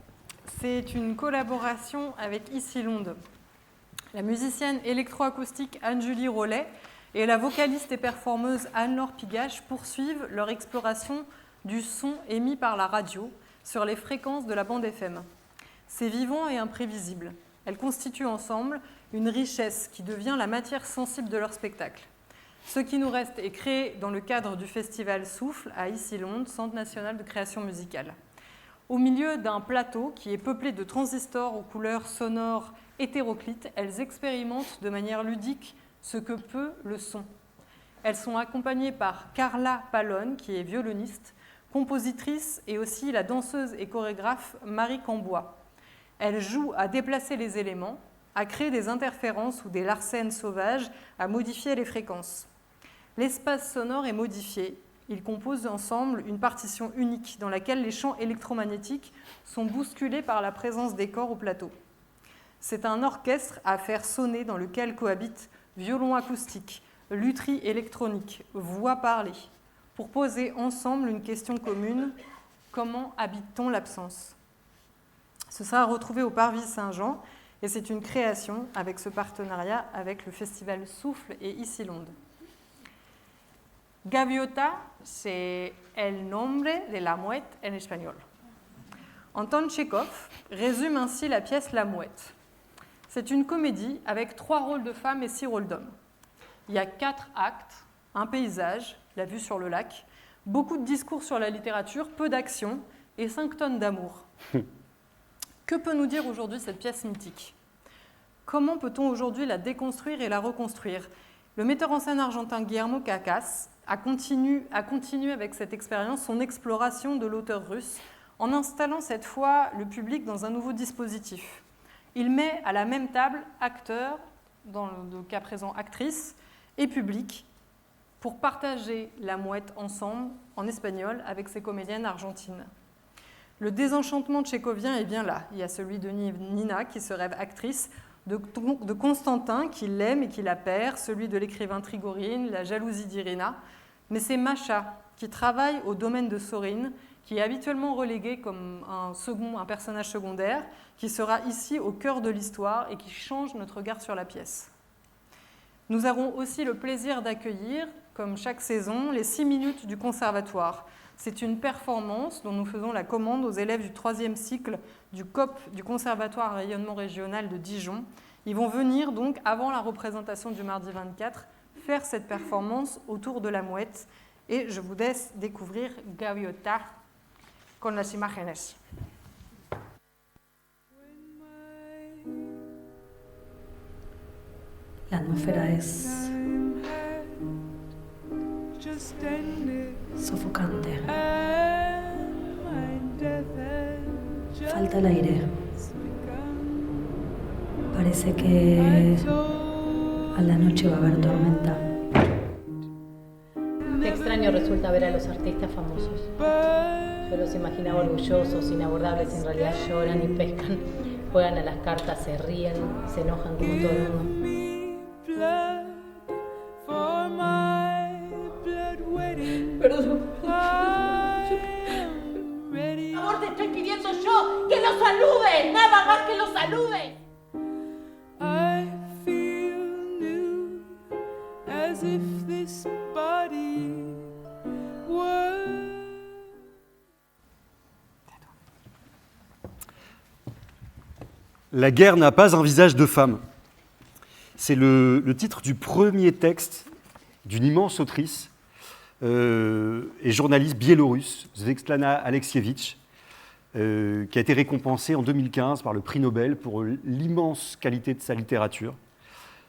c'est une collaboration avec Ici Londe. La musicienne électroacoustique Anne-Julie Rollet et la vocaliste et performeuse Anne-Laure Pigache poursuivent leur exploration du son émis par la radio sur les fréquences de la bande FM. C'est vivant et imprévisible. Elles constituent ensemble une richesse qui devient la matière sensible de leur spectacle. Ce qui nous reste est créé dans le cadre du festival Souffle à Issy-Londe, Centre national de création musicale. Au milieu d'un plateau qui est peuplé de transistors aux couleurs sonores hétéroclites, elles expérimentent de manière ludique ce que peut le son. Elles sont accompagnées par Carla Pallone, qui est violoniste, compositrice et aussi la danseuse et chorégraphe Marie Cambois. Elles jouent à déplacer les éléments, à créer des interférences ou des larcènes sauvages, à modifier les fréquences. L'espace sonore est modifié. Ils composent ensemble une partition unique dans laquelle les champs électromagnétiques sont bousculés par la présence des corps au plateau. C'est un orchestre à faire sonner dans lequel cohabitent violon acoustique, lutherie électronique, voix parlée, pour poser ensemble une question commune: comment habite-t-on l'absence ? Ce sera retrouvé au Parvis Saint-Jean et c'est une création avec ce partenariat avec le festival Souffle et Isilonde. Gaviota, c'est el nombre de la mouette en espagnol. Anton Tchekhov résume ainsi la pièce La Mouette. C'est une comédie avec 3 rôles de femmes et 6 rôles d'hommes. Il y a 4 actes, un paysage, la vue sur le lac, beaucoup de discours sur la littérature, peu d'action et 5 tonnes d'amour. Que peut nous dire aujourd'hui cette pièce mythique ? Comment peut-on aujourd'hui la déconstruire et la reconstruire ? Le metteur en scène argentin Guillermo Cacas a continué avec cette expérience son exploration de l'auteur russe en installant cette fois le public dans un nouveau dispositif. Il met à la même table acteurs, dans le cas présent actrices, et public pour partager la mouette ensemble en espagnol avec ses comédiennes argentines. Le désenchantement tchécovien est bien là. Il y a celui de Nina qui se rêve actrice, de Constantin qui l'aime et qui la perd, celui de l'écrivain Trigorine, la jalousie d'Irina. Mais c'est Macha qui travaille au domaine de Sorine, qui est habituellement relégué comme un personnage secondaire, qui sera ici au cœur de l'histoire et qui change notre regard sur la pièce. Nous aurons aussi le plaisir d'accueillir, comme chaque saison, les 6 minutes du Conservatoire. C'est une performance dont nous faisons la commande aux élèves du 3e cycle du COP du Conservatoire à rayonnement régional de Dijon. Ils vont venir donc, avant la représentation du mardi 24, faire cette performance autour de la mouette. Et je vous laisse découvrir Gaviota con las imágenes. La atmósfera es sofocante. Falta el aire. Parece que a la noche va a haber tormenta. Qué extraño resulta ver a los artistas famosos. Yo los imaginaba orgullosos, inabordables, en realidad lloran y pescan, juegan a las cartas, se ríen, se enojan como todo el mundo. Perdón. Por favor, te estoy pidiendo yo que los saludes, nada más que los saludes. La guerre n'a pas un visage de femme. C'est le titre du premier texte d'une immense autrice et journaliste biélorusse, Svetlana Alexievitch, qui a été récompensée en 2015 par le prix Nobel pour l'immense qualité de sa littérature.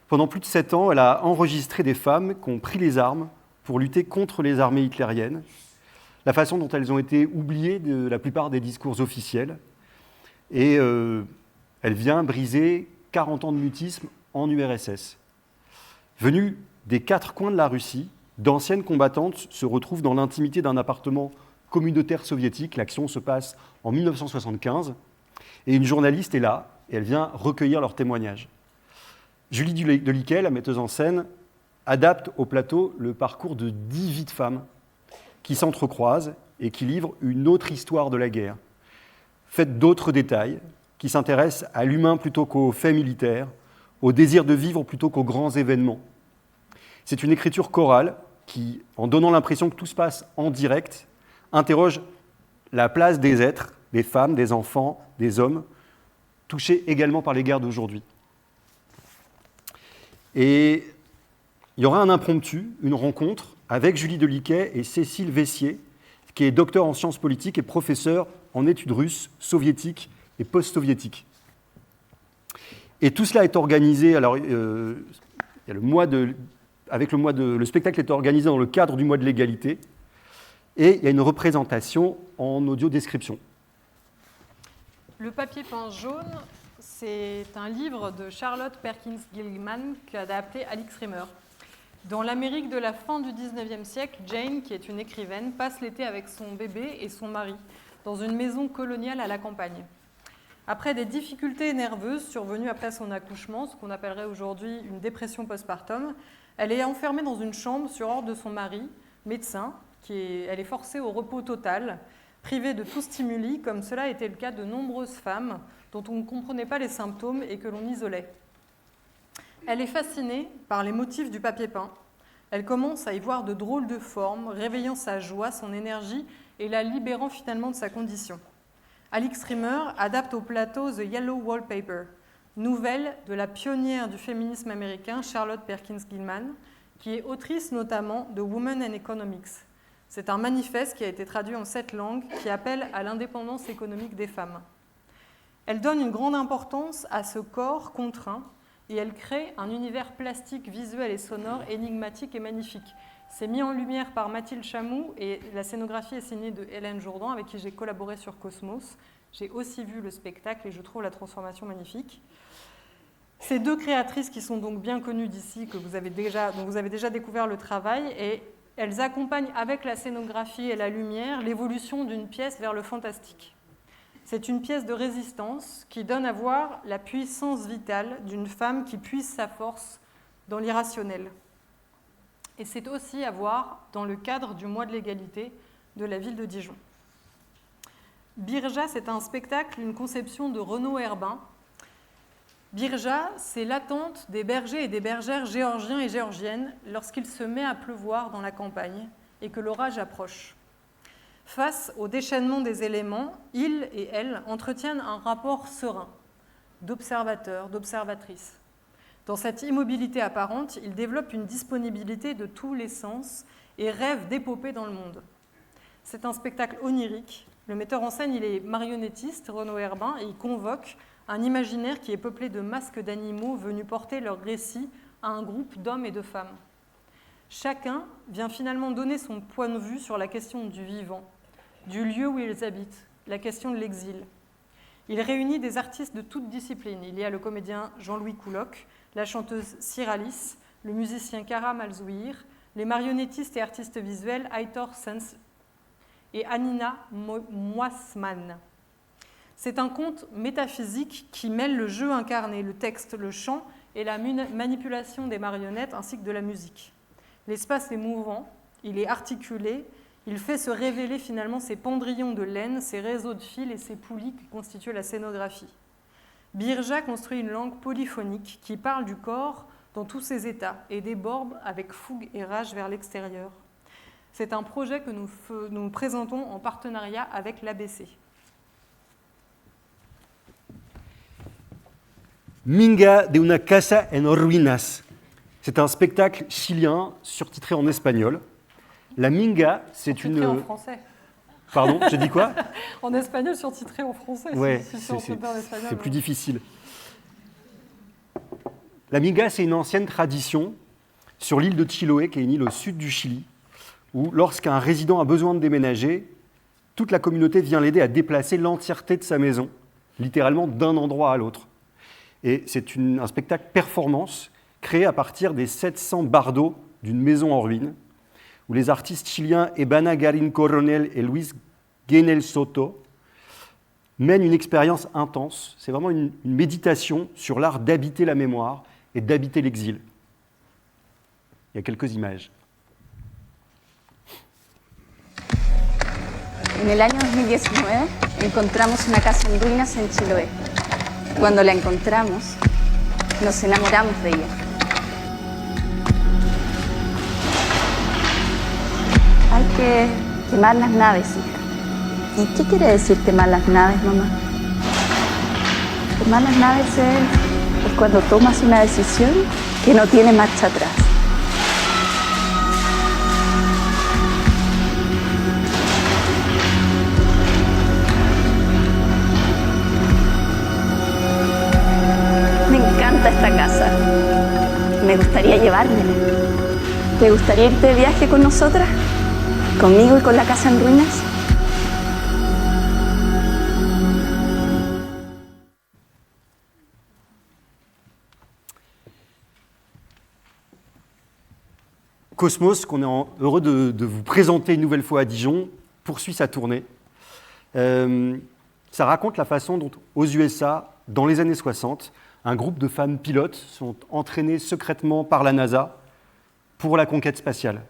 Pendant plus de 7 ans, elle a enregistré des femmes qui ont pris les armes pour lutter contre les armées hitlériennes, la façon dont elles ont été oubliées de la plupart des discours officiels. Et elle vient briser 40 ans de mutisme en URSS. Venues des 4 coins de la Russie, d'anciennes combattantes se retrouvent dans l'intimité d'un appartement communautaire soviétique. L'action se passe en 1975. Et une journaliste est là, et elle vient recueillir leurs témoignages. Julie Deliquet, la metteuse en scène, adapte au plateau le parcours de 10 vies de femmes qui s'entrecroisent et qui livrent une autre histoire de la guerre, faite d'autres détails, qui s'intéressent à l'humain plutôt qu'aux faits militaires, au désir de vivre plutôt qu'aux grands événements. C'est une écriture chorale qui, en donnant l'impression que tout se passe en direct, interroge la place des êtres, des femmes, des enfants, des hommes, touchés également par les guerres d'aujourd'hui. Et il y aura un impromptu, une rencontre avec Julie Deliquet et Cécile Vessier, qui est docteur en sciences politiques et professeur en études russes, soviétiques et post-soviétiques. Et tout cela est organisé, alors il y a le spectacle est organisé dans le cadre du mois de l'égalité, et il y a une représentation en audio-description. Le papier peint jaune c'est un livre de Charlotte Perkins Gilman qu'a adapté Alix Rimmer. Dans l'Amérique de la fin du 19e siècle, Jane, qui est une écrivaine, passe l'été avec son bébé et son mari dans une maison coloniale à la campagne. Après des difficultés nerveuses survenues après son accouchement, ce qu'on appellerait aujourd'hui une dépression postpartum, elle est enfermée dans une chambre sur ordre de son mari, médecin. Elle est forcée au repos total, privée de tout stimuli, comme cela était le cas de nombreuses femmes dont on ne comprenait pas les symptômes et que l'on isolait. Elle est fascinée par les motifs du papier peint. Elle commence à y voir de drôles de formes, réveillant sa joie, son énergie et la libérant finalement de sa condition. Alix Rimmer adapte au plateau The Yellow Wallpaper, nouvelle de la pionnière du féminisme américain Charlotte Perkins Gilman, qui est autrice notamment de Women and Economics. C'est un manifeste qui a été traduit en 7 langues qui appelle à l'indépendance économique des femmes. Elle donne une grande importance à ce corps contraint et elle crée un univers plastique, visuel et sonore énigmatique et magnifique. C'est mis en lumière par Mathilde Chamou et la scénographie est signée de Hélène Jourdan avec qui j'ai collaboré sur Cosmos. J'ai aussi vu le spectacle et je trouve la transformation magnifique. Ces deux créatrices qui sont donc bien connues d'ici, dont vous avez déjà découvert le travail, et elles accompagnent avec la scénographie et la lumière l'évolution d'une pièce vers le fantastique. C'est une pièce de résistance qui donne à voir la puissance vitale d'une femme qui puise sa force dans l'irrationnel. Et c'est aussi à voir dans le cadre du mois de l'égalité de la ville de Dijon. Birja, c'est un spectacle, une conception de Renaud Herbin. Birja, c'est l'attente des bergers et des bergères géorgiens et géorgiennes lorsqu'il se met à pleuvoir dans la campagne et que l'orage approche. Face au déchaînement des éléments, ils et elles entretiennent un rapport serein, d'observateur, d'observatrice. Dans cette immobilité apparente, ils développent une disponibilité de tous les sens et rêvent d'épopées dans le monde. C'est un spectacle onirique. Le metteur en scène, il est marionnettiste, Renaud Herbin, et il convoque un imaginaire qui est peuplé de masques d'animaux venus porter leur récit à un groupe d'hommes et de femmes. Chacun vient finalement donner son point de vue sur la question du vivant, du lieu où ils habitent, la question de l'exil. Il réunit des artistes de toutes disciplines. Il y a le comédien Jean-Louis Couloc, la chanteuse Cyralis, le musicien Karam Al-Zouhir, les marionnettistes et artistes visuels Aitor Sens et Anina Moisman. C'est un conte métaphysique qui mêle le jeu incarné, le texte, le chant et la manipulation des marionnettes ainsi que de la musique. L'espace est mouvant, il est articulé, il fait se révéler finalement ces pendrillons de laine, ces réseaux de fils et ces poulies qui constituent la scénographie. Birja construit une langue polyphonique qui parle du corps dans tous ses états et déborde avec fougue et rage vers l'extérieur. C'est un projet que nous présentons en partenariat avec l'ABC. Minga de una casa en ruinas. C'est un spectacle chilien surtitré en espagnol. La Minga, c'est surtitré en français. Pardon, j'ai dit quoi? En espagnol, surtitré en français. Ouais, c'est plus difficile. La Minga, c'est une ancienne tradition sur l'île de Chiloé, qui est une île au sud du Chili, où lorsqu'un résident a besoin de déménager, toute la communauté vient l'aider à déplacer l'entièreté de sa maison, littéralement d'un endroit à l'autre. Et c'est un spectacle performance créé à partir des 700 bardeaux d'une maison en ruine, où les artistes chiliens Ebana Garin Coronel et Luis Guenel Soto mènent une expérience intense. C'est vraiment une méditation sur l'art d'habiter la mémoire et d'habiter l'exil. Il y a quelques images. En el año 2019 encontramos una casa en ruinas en Chiloé. Cuando la encontramos, nos enamoramos de ella. Hay que quemar las naves, hija. ¿Y qué quiere decir quemar las naves, mamá? Quemar las naves es cuando tomas una decisión que no tiene marcha atrás. Me encanta esta casa. Me gustaría llevármela. ¿Te gustaría irte de viaje con nosotras? ¿Conmigo y con la casa en ruinas? Cosmos, qu'on est heureux de vous présenter une nouvelle fois à Dijon, poursuit sa tournée. Ça raconte la façon dont, aux USA, dans les années 60, un groupe de femmes pilotes sont entraînées secrètement par la NASA pour la conquête spatiale.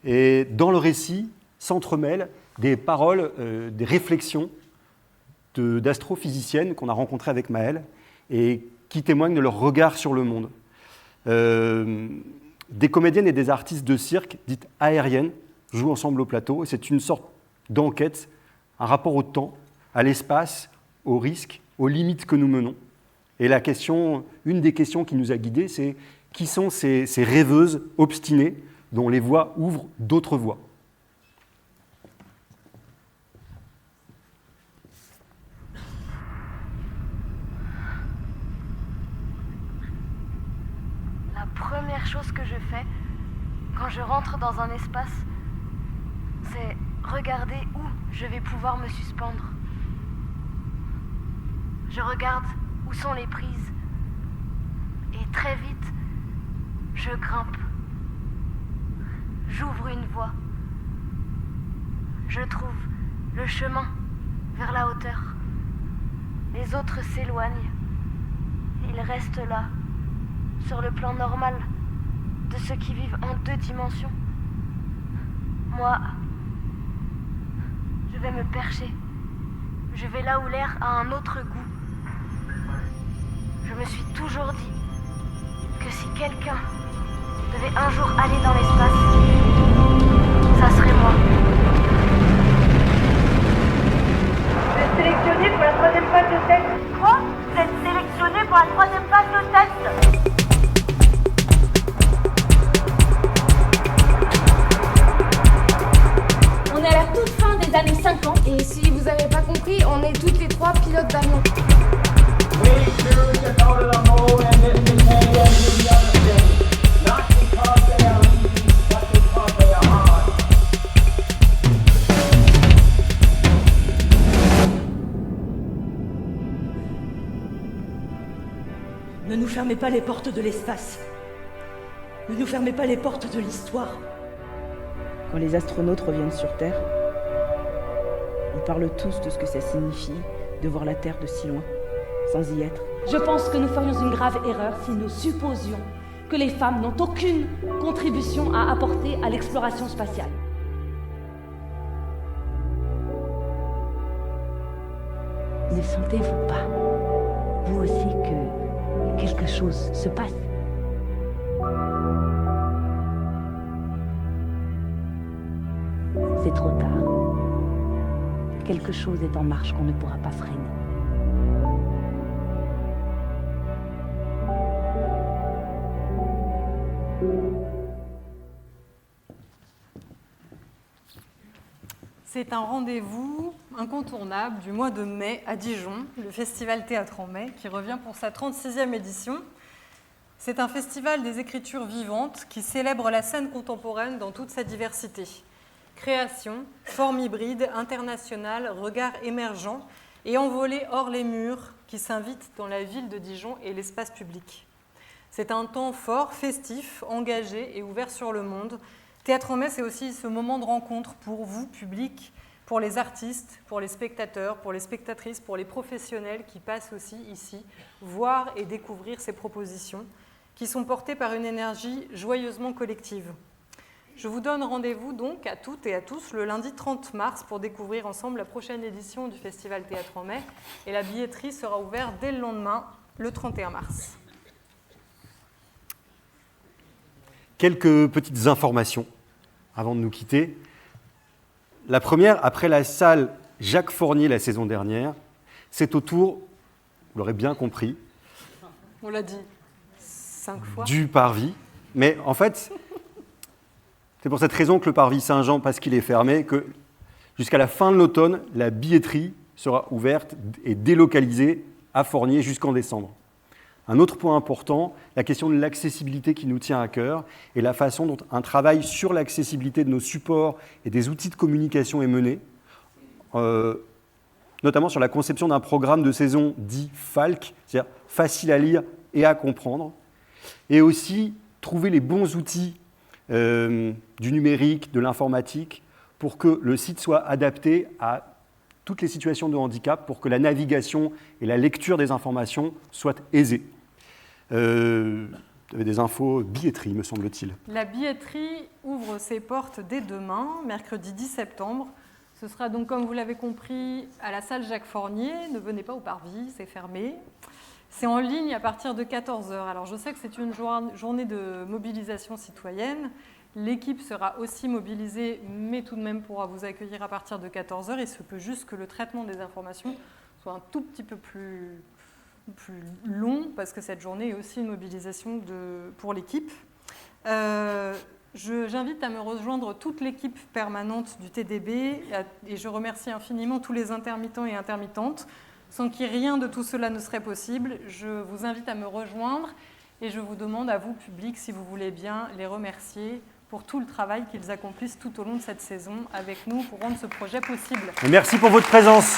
Et dans le récit s'entremêlent des paroles, des réflexions d'astrophysiciennes qu'on a rencontrées avec Maëlle et qui témoignent de leur regard sur le monde. Des comédiennes et des artistes de cirque, dites aériennes, jouent ensemble au plateau. Et c'est une sorte d'enquête, un rapport au temps, à l'espace, aux risques, aux limites que nous menons. Et la question, une des questions qui nous a guidés, c'est qui sont ces rêveuses obstinées dont les voies ouvrent d'autres voies. La première chose que je fais quand je rentre dans un espace, c'est regarder où je vais pouvoir me suspendre. Je regarde où sont les prises et très vite, je grimpe. J'ouvre une voie. Je trouve le chemin vers la hauteur. Les autres s'éloignent. Ils restent là, sur le plan normal de ceux qui vivent en 2 dimensions. Moi, je vais me percher. Je vais là où l'air a un autre goût. Je me suis toujours dit que si quelqu'un devait un jour aller dans l'espace, ça serait moi. Vous êtes sélectionné pour la 3e phase de test. Quoi ? Vous êtes sélectionné pour la 3e phase de test ? On est à la toute fin des années 50 et si vous avez pas compris, on est toutes les 3 pilotes d'avion. Ne nous fermez pas les portes de l'espace. Ne nous fermez pas les portes de l'histoire. Quand les astronautes reviennent sur Terre, ils parlent tous de ce que ça signifie de voir la Terre de si loin, sans y être. Je pense que nous ferions une grave erreur si nous supposions que les femmes n'ont aucune contribution à apporter à l'exploration spatiale. Ne sentez-vous pas, vous aussi, que quelque chose se passe ? C'est trop tard. Quelque chose est en marche qu'on ne pourra pas freiner. C'est un rendez-vous incontournable du mois de mai à Dijon, le Festival Théâtre en Mai, qui revient pour sa 36e édition. C'est un festival des écritures vivantes qui célèbre la scène contemporaine dans toute sa diversité. Création, forme hybride, internationale, regard émergent et envolé hors les murs qui s'invitent dans la ville de Dijon et l'espace public. C'est un temps fort, festif, engagé et ouvert sur le monde. Théâtre en Mai, c'est aussi ce moment de rencontre pour vous, public, pour les artistes, pour les spectateurs, pour les spectatrices, pour les professionnels qui passent aussi ici, voir et découvrir ces propositions qui sont portées par une énergie joyeusement collective. Je vous donne rendez-vous donc à toutes et à tous le lundi 30 mars pour découvrir ensemble la prochaine édition du Festival Théâtre en Mai et la billetterie sera ouverte dès le lendemain, le 31 mars. Quelques petites informations avant de nous quitter. La première, après la salle Jacques Fournier la saison dernière, c'est au tour, vous l'aurez bien compris, on l'a dit 5 fois, du Parvis. Mais en fait, c'est pour cette raison que le Parvis Saint-Jean, parce qu'il est fermé, que jusqu'à la fin de l'automne, la billetterie sera ouverte et délocalisée à Fournier jusqu'en décembre. Un autre point important, la question de l'accessibilité qui nous tient à cœur et la façon dont un travail sur l'accessibilité de nos supports et des outils de communication est mené, notamment sur la conception d'un programme de saison dit FALC, c'est-à-dire facile à lire et à comprendre, et aussi trouver les bons outils du numérique, de l'informatique, pour que le site soit adapté à toutes les situations de handicap, pour que la navigation et la lecture des informations soient aisées. Vous avez des infos billetterie, me semble-t-il. La billetterie ouvre ses portes dès demain, mercredi 10 septembre. Ce sera donc, comme vous l'avez compris, à la salle Jacques Fournier. Ne venez pas au Parvis, c'est fermé. C'est en ligne à partir de 14h. Alors je sais que c'est une journée de mobilisation citoyenne. L'équipe sera aussi mobilisée, mais tout de même pourra vous accueillir à partir de 14h. Il se peut juste que le traitement des informations soit un tout petit peu plus long, parce que cette journée est aussi une mobilisation pour l'équipe. J'invite à me rejoindre toute l'équipe permanente du TDB et je remercie infiniment tous les intermittents et intermittentes, sans qui rien de tout cela ne serait possible. Je vous invite à me rejoindre et je vous demande à vous, public, si vous voulez bien les remercier pour tout le travail qu'ils accomplissent tout au long de cette saison avec nous pour rendre ce projet possible. Merci pour votre présence.